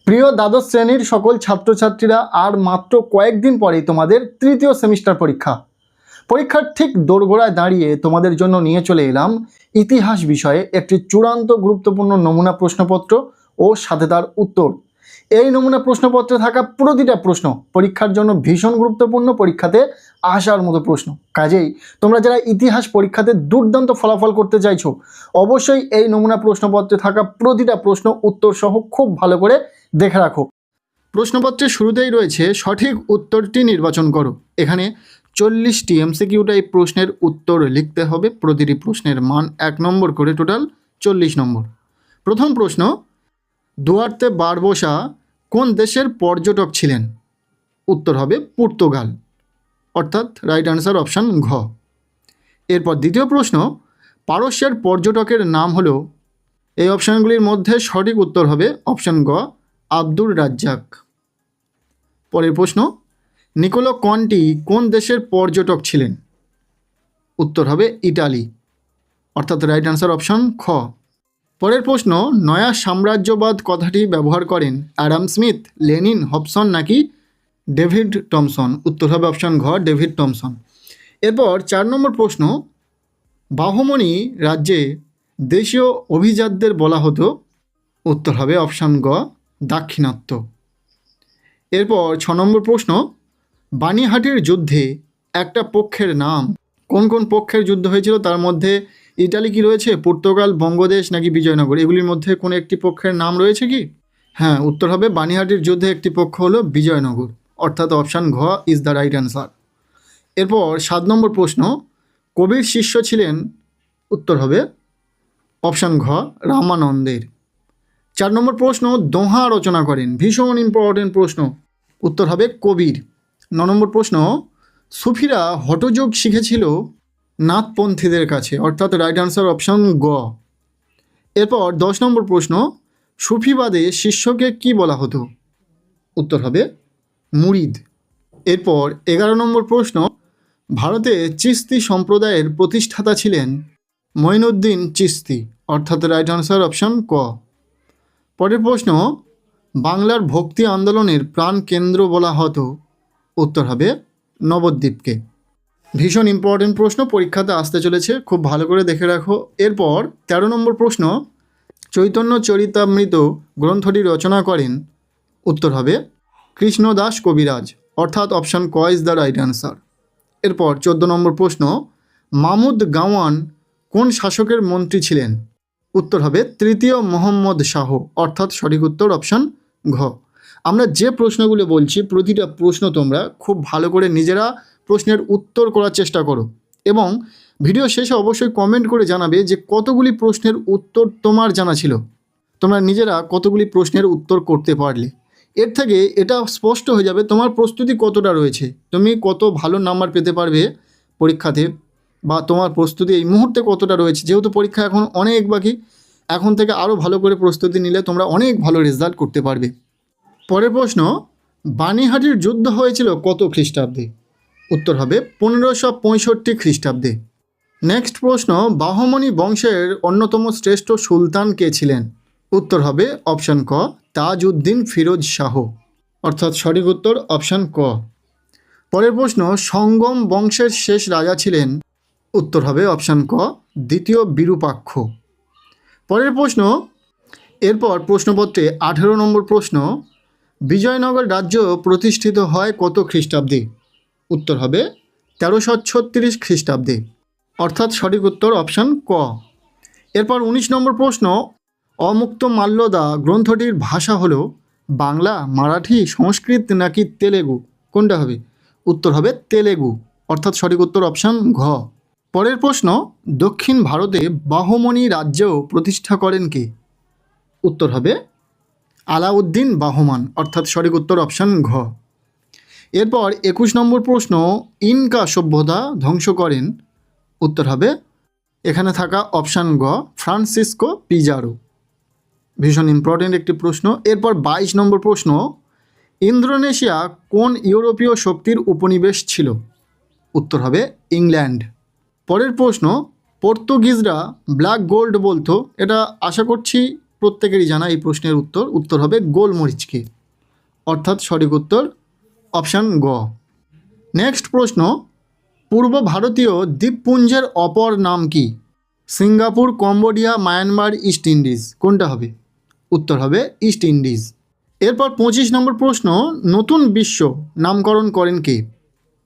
প্রিয় দ্বাদশ শ্রেণীর সকল ছাত্রছাত্রীরা, আর মাত্র কয়েকদিন পরেই তোমাদের তৃতীয় সেমিস্টার পরীক্ষার ঠিক দোরগোড়ায় দাঁড়িয়ে তোমাদের জন্য নিয়ে চলে এলাম ইতিহাস বিষয়ে একটি চূড়ান্ত গুরুত্বপূর্ণ নমুনা প্রশ্নপত্র ও সাথে তার উত্তর। এই নমুনা প্রশ্নপত্রে থাকা প্রতিটা প্রশ্ন পরীক্ষার জন্য ভীষণ গুরুত্বপূর্ণ, পরীক্ষাতে আসার মতো প্রশ্ন। কাজেই তোমরা যারা ইতিহাস পরীক্ষাতে দুর্দান্ত ফলাফল করতে চাইছো, অবশ্যই এই নমুনা প্রশ্নপত্রে থাকা প্রতিটা প্রশ্ন উত্তর সহ খুব ভালো করে দেখে রাখো। প্রশ্নপত্রের শুরুতেই রয়েছে সঠিক উত্তরটি নির্বাচন করো। এখানে 40টি এমসিকিউ টাইপ প্রশ্নের উত্তর লিখতে হবে। প্রতিটি প্রশ্নের মান 1 নম্বর করে, টোটাল 40 নম্বর। প্রথম প্রশ্ন, দুয়ার্তে বারবোসা কোন দেশের পর্যটক ছিলেন? উত্তর হবে পর্তুগাল, অর্থাৎ রাইট আনসার অপশান ঘ। এরপর দ্বিতীয় প্রশ্ন, পারস্যের পর্যটকের নাম হলো, এই অপশানগুলির মধ্যে সঠিক উত্তর হবে অপশান গ, আব্দুর রাজ্জাক। পরের প্রশ্ন, নিকোলো কন্টি কোন দেশের পর্যটক ছিলেন? উত্তর হবে ইটালি, অর্থাৎ রাইট আনসার অপশান খ। পরের প্রশ্ন, নয়া সাম্রাজ্যবাদ কথাটি ব্যবহার করেন অ্যাডাম স্মিথ, লেনিন, হবসন নাকি ডেভিড টমসন? উত্তর হবে অপশান ঘ, ডেভিড টমসন। এরপর 4 নম্বর প্রশ্ন, বাহমনি রাজ্যে দেশীয় অভিজাতদের বলা হতো? উত্তর হবে অপশান গ, দাক্ষিণাত্য। এরপর 6 নম্বর প্রশ্ন, বানিহাটির যুদ্ধে একটা পক্ষের নাম, কোন কোন পক্ষের যুদ্ধ হয়েছিল তার মধ্যে ইটালি কি রয়েছে, পর্তুগাল, বঙ্গদেশ নাকি বিজয়নগর? এগুলির মধ্যে কোনো একটি পক্ষের নাম রয়েছে কি? হ্যাঁ, উত্তর হবে বানিহাটির যুদ্ধে একটি পক্ষ হলো বিজয়নগর, অর্থাৎ অপশান ঘ ইজ দ্য রাইট অ্যান্সার। এরপর 7 নম্বর প্রশ্ন, কবির শিষ্য ছিলেন? উত্তর হবে অপশান ঘ, রামানন্দের। 4 নম্বর প্রশ্ন, দোহা রচনা করেন, ভীষণ ইম্পর্টেন্ট প্রশ্ন, উত্তর হবে কবির। 9 নম্বর প্রশ্ন, সুফিরা হঠযোগ শিখেছিল নাথপন্থীদের কাছে, অর্থাৎ রাইট আনসার অপশান গ। এরপর 10 নম্বর প্রশ্ন, সুফিবাদে শিষ্যকে কি বলা হতো? উত্তর হবে মুরিদ। এরপর 11 নম্বর প্রশ্ন, ভারতে চিস্তি সম্প্রদায়ের প্রতিষ্ঠাতা ছিলেন মঈনুদ্দিন চিস্তি, অর্থাৎ রাইট আনসার অপশান ক। পরের প্রশ্ন, বাংলার ভক্তি আন্দোলনের প্রাণ কেন্দ্র বলা হতো? উত্তর হবে নবদ্বীপকে। ভীষণ ইম্পর্টেন্ট প্রশ্ন, পরীক্ষাতে আসতে চলেছে, খুব ভালো করে দেখে রাখো। এরপর 13 নম্বর প্রশ্ন, চৈতন্য চরিতামৃত গ্রন্থটি রচনা করেন? উত্তর হবে কৃষ্ণদাস কবিরাজ, অর্থাৎ অপশান ক ইজ দ্য রাইট অ্যান্সার। এরপর 14 নম্বর প্রশ্ন, মাহমুদ গাওয়ান কোন শাসকের মন্ত্রী ছিলেন? উত্তর হবে তৃতীয় মোহাম্মদ শাহ, অর্থাৎ সঠিক উত্তর অপশান ঘ। আমরা যে প্রশ্নগুলো বলছি প্রতিটা প্রশ্ন তোমরা খুব ভালো করে নিজেরা প্রশ্নের উত্তর করার চেষ্টা করো, এবং ভিডিও শেষে অবশ্যই কমেন্ট করে জানাবে যে কতগুলি প্রশ্নের উত্তর তোমার জানা ছিল, তোমরা নিজেরা কতগুলি প্রশ্নের উত্তর করতে পারলে। এর থেকে এটা স্পষ্ট হয়ে যাবে তোমার প্রস্তুতি কতটা রয়েছে, তুমি কত ভালো নাম্বার পেতে পারবে পরীক্ষাতে, বা তোমার প্রস্তুতি এই মুহূর্তে কতটা রয়েছে। যেহেতু পরীক্ষা এখন অনেক বাকি, এখন থেকে আরও ভালো করে প্রস্তুতি নিলে তোমরা অনেক ভালো রেজাল্ট করতে পারবে। পরের প্রশ্ন, বানিহাটির যুদ্ধ হয়েছিল কত খ্রিস্টাব্দে? উত্তর হবে 1565 খ্রিস্টাব্দে। নেক্সট প্রশ্ন, বাহমনি বংশের অন্যতম শ্রেষ্ঠ সুলতান কে ছিলেন? উত্তর হবে অপশান ক, তাজউদ্দিন ফিরোজ শাহ, অর্থাৎ সঠিক উত্তর অপশান ক। পরের প্রশ্ন, সঙ্গম বংশের শেষ রাজা ছিলেন? উত্তর হবে অপশান ক, দ্বিতীয় বিরূপাক্ষ। পরের প্রশ্ন, এরপর প্রশ্নপত্রে 18 নম্বর প্রশ্ন, বিজয়নগর রাজ্য প্রতিষ্ঠিত হয় কত খ্রিস্টাব্দে? উত্তর হবে 1336 খ্রিস্টাব্দে, অর্থাৎ সঠিক উত্তর অপশান ক। এরপর 19 নম্বর প্রশ্ন, অমুক্ত মাল্যদা গ্রন্থটির ভাষা হলো বাংলা, মারাঠি, সংস্কৃত নাকি তেলেগু? কোনটা হবে? উত্তর হবে তেলেগু, অর্থাৎ সঠিক উত্তর অপশান ঘ। পরের প্রশ্ন, দক্ষিণ ভারতে বাহমনি রাজ্য প্রতিষ্ঠা করেন কে? উত্তর হবে আলাউদ্দিন বাহমান, অর্থাৎ সঠিক উত্তর অপশান ঘ। এরপর 21 নম্বর প্রশ্ন, ইনকা সভ্যতা ধ্বংস করেন? উত্তর হবে এখানে থাকা অপশান গ, ফ্রান্সিসকো পিজারো। ভীষণ ইম্পর্টেন্ট একটি প্রশ্ন। এরপর 22 নম্বর প্রশ্ন, ইন্দোনেশিয়া কোন ইউরোপীয় শক্তির উপনিবেশ ছিল? উত্তর হবে ইংল্যান্ড। পরের প্রশ্ন, পর্তুগিজরা ব্ল্যাক গোল্ড বলতো, এটা আশা করছি প্রত্যেকেরই জানা এই প্রশ্নের উত্তর হবে গোলমরিচকে, অর্থাৎ সঠিক উত্তর অপশান গ। নেক্সট প্রশ্ন, পূর্ব ভারতীয় দ্বীপপুঞ্জের অপর নাম কি? Singapore, Cambodia, Myanmar, east Indies, কোনটা হবে? উত্তর হবে ইস্ট ইন্ডিজ। এরপর 25 নম্বর প্রশ্ন, নতুন বিশ্ব নামকরণ করেন কে?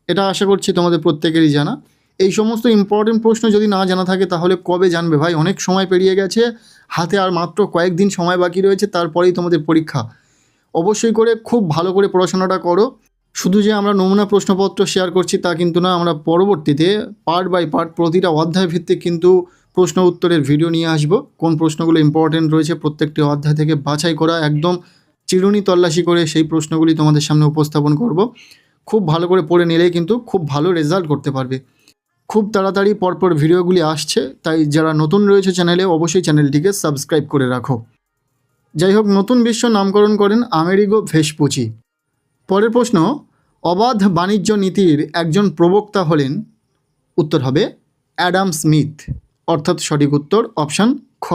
এটা আশা করছি তোমাদের প্রত্যেকেরই জানা। এই সমস্ত ইম্পর্টেন্ট প্রশ্ন যদি না জানা থাকে তাহলে কবে জানবে ভাই? অনেক সময় পেরিয়ে গেছে, হাতে আর মাত্র কয়েকদিন সময় বাকি রয়েছে, তারপরেই তোমাদের পরীক্ষা। অবশ্যই করে খুব ভালো করে পড়াশোনাটা করো। শুধু যে আমরা নমুনা প্রশ্নপত্র শেয়ার করছি তা কিন্তু না, আমরা পরবর্তীতে পার্ট বাই পার্ট প্রতিটা অধ্যায় ভিত্তিক কিন্তু প্রশ্ন উত্তরের ভিডিও নিয়ে আসব। কোন প্রশ্নগুলো ইম্পর্টেন্ট রয়েছে প্রত্যেকটি অধ্যায় থেকে বাছাই করা, একদম চিরুনি তল্লাশি করে সেই প্রশ্নগুলি তোমাদের সামনে উপস্থাপন করব। খুব ভালো করে পড়ে নিলেই কিন্তু খুব ভালো রেজাল্ট করতে পারবে। খুব তাড়াতাড়ি পরপর ভিডিওগুলি আসছে, তাই যারা নতুন রয়েছে চ্যানেলে অবশ্যই চ্যানেলটিকে সাবস্ক্রাইব করে রাখো। যাই হোক, নতুন বিশ্ব নামকরণ করেন আমেরিগো ভেসপুচি। পরের প্রশ্ন, অবাধ বাণিজ্য নীতির একজন প্রবক্তা হলেন? উত্তর হবে অ্যাডাম স্মিথ, অর্থাৎ সঠিক উত্তর অপশান খ।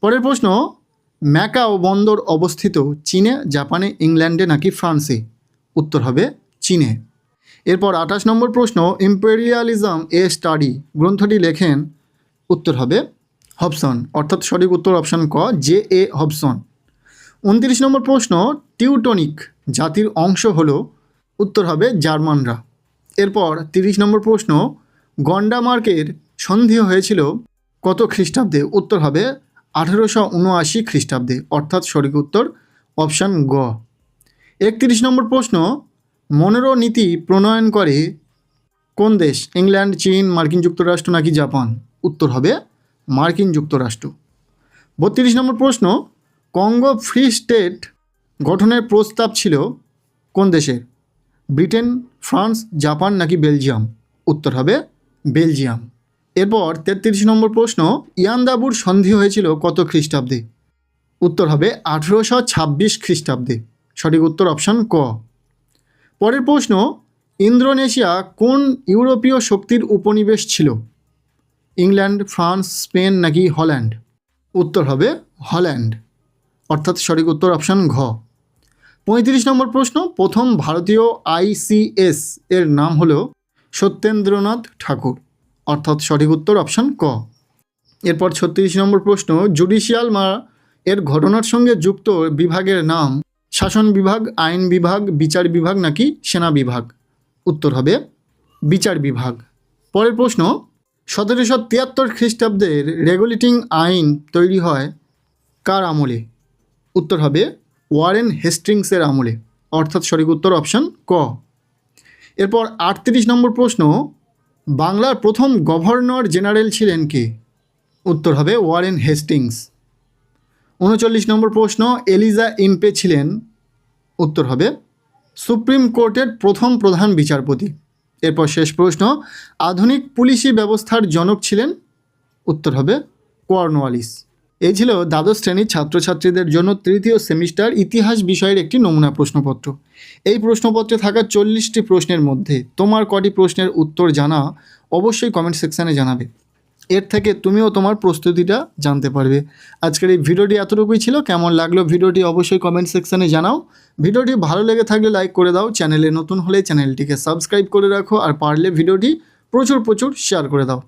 পরের প্রশ্ন, ম্যাকাও বন্দর অবস্থিত চীনে, জাপানে, ইংল্যান্ডে নাকি ফ্রান্সে? উত্তর হবে চীনে। এরপর 28 নম্বর প্রশ্ন, ইম্পেরিয়ালিজম এ স্টাডি গ্রন্থটি লেখেন? উত্তর হবে হবসন, অর্থাৎ সঠিক উত্তর অপশান ক, জে এ হবসন। 29 নম্বর প্রশ্ন, টিউটনিক জাতির অংশ হলো? উত্তর হবে জার্মানরা। এরপর 30 নম্বর প্রশ্ন, গন্ডামার্কের সন্ধি হয়েছিল কত খ্রিস্টাব্দে? উত্তর হবে 1879 খ্রিস্টাব্দে, অর্থাৎ সঠিক উত্তর অপশান গ। 31 নম্বর প্রশ্ন, মনেরো নীতি প্রণয়ন করে কোন দেশ? ইংল্যান্ড, চীন, মার্কিন যুক্তরাষ্ট্র নাকি জাপান? উত্তর হবে মার্কিন যুক্তরাষ্ট্র। 32 নম্বর প্রশ্ন, কঙ্গো ফ্রি স্টেট গঠনের প্রস্তাব ছিল কোন দেশের? ব্রিটেন, ফ্রান্স, জাপান নাকি বেলজিয়াম? উত্তর হবে বেলজিয়াম। এরপর 33 নম্বর প্রশ্ন, ইয়ান্দাবুর সন্ধি হয়েছিল কত খ্রিস্টাব্দে? উত্তর হবে 1826 খ্রিস্টাব্দে, সঠিক উত্তর অপশান ক। পরের প্রশ্ন, ইন্দোনেশিয়া কোন ইউরোপীয় শক্তির উপনিবেশ ছিল? ইংল্যান্ড, ফ্রান্স, স্পেন নাকি হল্যান্ড? উত্তর হবে হল্যান্ড, অর্থাৎ সঠিক উত্তর অপশান ঘ। 35 নম্বর প্রশ্ন, প্রথম ভারতীয় ICS এর নাম হলো সত্যেন্দ্রনাথ ঠাকুর, অর্থাৎ সঠিক উত্তর অপশান ক। এরপর 36 নম্বর প্রশ্ন, জুডিশিয়াল এর ঘটনার সঙ্গে যুক্ত বিভাগের নাম শাসন বিভাগ, আইন বিভাগ, বিচার বিভাগ নাকি সেনা বিভাগ? উত্তর হবে বিচার বিভাগ। পরের প্রশ্ন, 1773 খ্রিস্টাব্দের রেগুলেটিং আইন তৈরি হয় কার আমলে? উত্তর হবে ওয়ারেন হেস্টিংসের আমলে, অর্থাৎ সঠিক উত্তর অপশান ক। এরপর 38 নম্বর প্রশ্ন, বাংলার প্রথম গভর্নর জেনারেল ছিলেন কে? উত্তর হবে ওয়ারেন হেস্টিংস। 39 নম্বর প্রশ্ন, এলিজা ইম্পে ছিলেন? উত্তর হবে সুপ্রিম কোর্টের প্রথম প্রধান বিচারপতি। এরপর শেষ প্রশ্ন, আধুনিক পুলিশি ব্যবস্থার জনক ছিলেন? উত্তর হবে কর্নওয়ালিস। এই ছিল দ্বাদশ শ্রেণীর ছাত্রছাত্রীদের জন্য তৃতীয় সেমিস্টার ইতিহাস বিষয়ের একটি নমুনা প্রশ্নপত্র। এই প্রশ্নপত্রে থাকা 40টি প্রশ্নের মধ্যে তোমার কটি প্রশ্নের উত্তর জানা অবশ্যই কমেন্ট সেকশানে জানাবে। এর থেকে তুমিও তোমার প্রস্তুতিটা জানতে পারবে। আজকের এই ভিডিওটি এতটুকুই ছিল। কেমন লাগলো ভিডিওটি অবশ্যই কমেন্ট সেকশানে জানাও। ভিডিওটি ভালো লেগে থাকলে লাইক করে দাও, চ্যানেলে নতুন হলে চ্যানেলটিকে সাবস্ক্রাইব করে রাখো, আর পারলে ভিডিওটি প্রচুর শেয়ার করে দাও।